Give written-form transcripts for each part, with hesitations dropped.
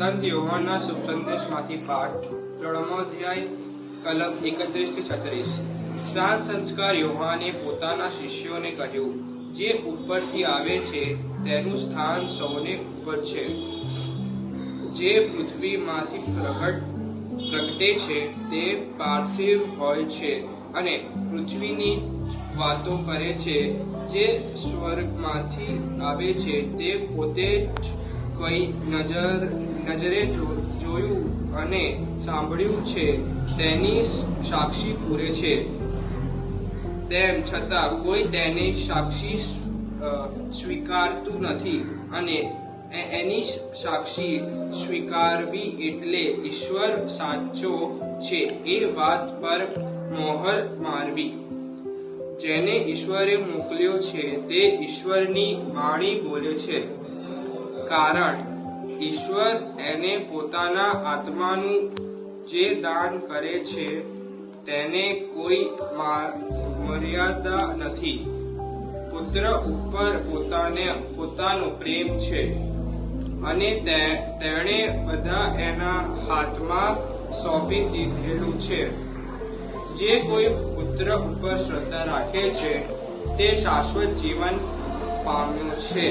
સંત યોહાનના શુભ સંદેશમાંથી પાઠ 3મો અધ્યાય કલમ 31 થી 36। સ્નાન સંસ્કાર યોહાને પોતાના શિષ્યોને કહ્યું, જે ઉપરથી આવે છે તેનું સ્થાન સૌને ઉપર છે, જે પૃથ્વીમાંથી પ્રગટે છે તે પાર્થિવ હોય છે અને પૃથ્વીની વાતો કરે છે। જે સ્વર્ગમાંથી આવે છે તે પોતે જ કોઈ નજરે જોયું અને સાંભળ્યું છે તેની સાક્ષી પૂરે છે, તેમ છતાં કોઈ તેની સાક્ષી સ્વીકારતું નથી, અને એની સાક્ષી સ્વીકારવી એટલે ઈશ્વર સાચો છે એ વાત પર મોહર મારવી। જેને ઈશ્વરે મોકલ્યો છે તે ઈશ્વરની વાણી બોલે છે, કારણ ઈશ્વર એને પોતાના આત્માનું જે દાન કરે છે તેને કોઈ મર્યાદા નથી। પુત્ર ઉપર પોતાનો પ્રેમ છે અને તેણે બધા એના હાથમાં સોંપી દીધેલું છે। જે કોઈ પુત્ર ઉપર શ્રદ્ધા રાખે છે તે શાશ્વત જીવન પામ્યો છે।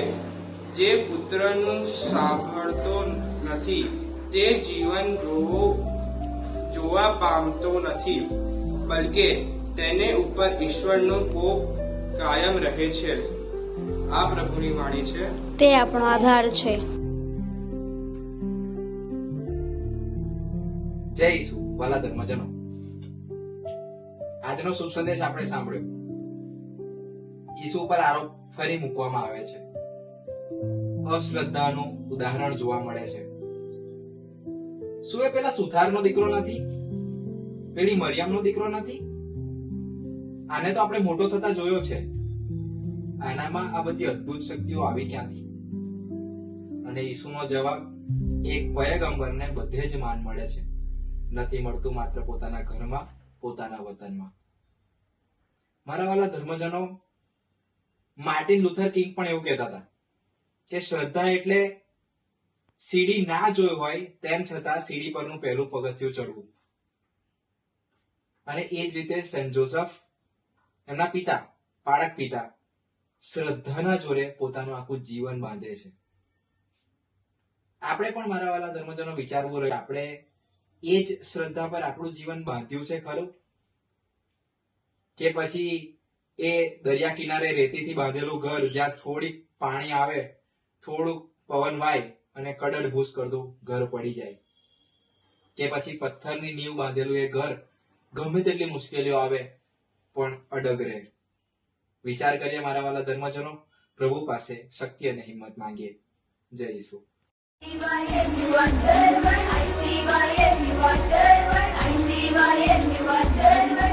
જે પુત્રનું સાંભળતો નથી તે જીવન જોવા પામતો નથી, બલકે તેને ઉપર ઈશ્વરનો કોપ કાયમ રહે છે। આ પ્રભુની વાણી છે, તે આપણો આધાર છે। જય ઈસુ। વાલા ધર્મજનો, આજનો શુભ સંદેશ આપણે સાંભળ્યો। ઈસુ પર આરોપ ફરી મૂકવામાં આવે છે। અશ્રદ્ધાનું ઉદાહરણ જોવા મળે છે। શું એ પેલા સુથારનો દીકરો નથી? પેલી મરિયમનો દીકરો નથી? આને તો આપણે મોટો થતા જોયો છે। આનામાં આ બધી અદ્ભુત શક્તિઓ આવી ક્યાંથી? અને ઈસુનો જવાબ, એક પયગંબરને બધે જ માન મળે છે, નથી મળતું માત્ર પોતાના ઘરમાં, પોતાના વતનમાં। મારા વાલા ધર્મજનો, માર્ટિન લુથર કિંગ પણ એવું કહેતા હતા કે શ્રદ્ધા એટલે સીડી ના જોઈ હોય તેમ છતાં સીડી પરનું પહેલું પગથિયું ચડવું। અને એ જ રીતે સેન્ટ જોસફ, એમના પિતા, પાળક પિતા, શ્રદ્ધાના જોરે પોતાનું આખું જીવન બાંધે છે। આપણે પણ મારા વાલા ધર્મજનો વિચારવું રહ્યું, આપણે એ જ શ્રદ્ધા પર આપણું જીવન બાંધ્યું છે ખરું? કે પછી એ દરિયા કિનારે રેતીથી બાંધેલું ઘર, જ્યાં થોડીક પાણી આવે, થોડુંક પવન વાય અને કડડ ભૂસ કરતું ઘર પડી જાય? કે પછી પથ્થરની નીંવ બાંધેલું એ ઘર ગમે તેટલી મુશ્કેલીઓ આવે પણ અડગ રહે? વિચાર કરીએ મારા વાલા ધર્મજનો, પ્રભુ પાસે શક્તિ અને હિંમત માંગીએ। જય ઈસુ। I see why everyone turn when I see why everyone turn when